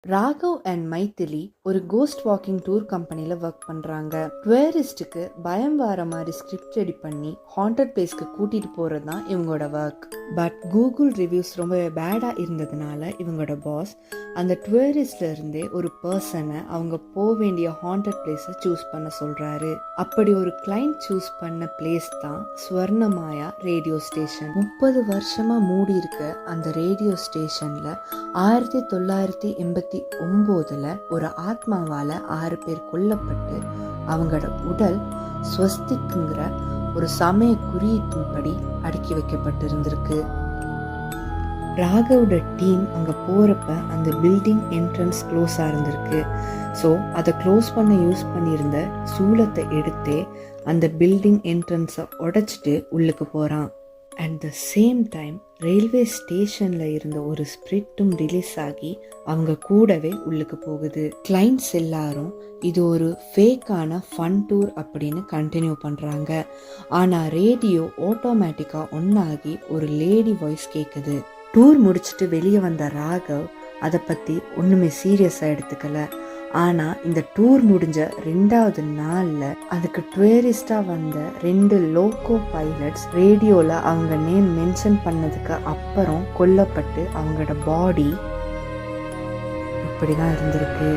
Raghav and Maithili ஒரு cost walking tour கம்பெனியில் work பண்ணுறாங்க. டூரிஸ்ட்டுக்கு பயம் வர மாதிரி ஸ்கிரிப்ட் ரெடி பண்ணி ஹாண்டட் பிளேஸ்க்கு கூட்டிகிட்டு போகிறது தான் இவங்களோட ஒர்க். பட் கூகுள் ரிவ்யூஸ் ரொம்ப பேடாக இருந்ததுனால இவங்களோட பாஸ் அந்த டூரிஸ்ட்ல இருந்தே ஒரு பர்சனை அவங்க போக வேண்டிய ஹாண்டட் பிளேஸை சூஸ் பண்ண சொல்கிறாரு. அப்படி ஒரு கிளைண்ட் சூஸ் பண்ண பிளேஸ் தான் ஸ்வர்ணமாயா ரேடியோ ஸ்டேஷன். 30 வருஷமாக மூடி இருக்க அந்த ரேடியோ ஸ்டேஷனில் 1989 ஒரு ஆத்மாவால 6 பேர் கொல்லப்பட்டு அவங்களோட உடல் ஸ்வஸ்திக்குங்கிற ஒரு சமய குறியீட்டின்படி அடுக்கி வைக்கப்பட்டிருந்திருக்கு. ராகவோட டீம் அங்கே போகிறப்ப அந்த பில்டிங் என்ட்ரன்ஸ் க்ளோஸாக இருந்திருக்கு. ஸோ அதை க்ளோஸ் பண்ண யூஸ் பண்ணியிருந்த சூலத்தை எடுத்தே அந்த பில்டிங் என்ட்ரன்ஸை உடைச்சிட்டு உள்ளுக்கு போகிறான். At the same time railway ஸ்டேஷனில் இருந்த ஒரு ஸ்பிரிட்டும் ரிலீஸ் ஆகி அவங்க கூடவே உள்ளுக்கு போகுது. கிளைண்ட்ஸ் எல்லாரும் இது ஒரு ஃபேக்கான ஃபன் டூர் அப்படின்னு கண்டினியூ பண்ணுறாங்க. ஆனால் ரேடியோ ஆட்டோமேட்டிக்காக ஒன்னாகி ஒரு லேடி வாய்ஸ் கேட்குது. டூர் முடிச்சுட்டு வெளியே வந்த ராகவ் அதை பற்றி ஒன்றுமே சீரியஸாக எடுத்துக்கல. ஆனால் இந்த டூர் முடிஞ்ச 2வது நாளில் அதுக்கு டூரிஸ்டாக வந்த 2 லோக்கோ பைலட்ஸ் ரேடியோவில் அவங்க நேம் மென்ஷன் பண்ணதுக்கு அப்புறம் கொல்லப்பட்டு அவங்களோட பாடி இப்படி தான் இருந்திருக்கு.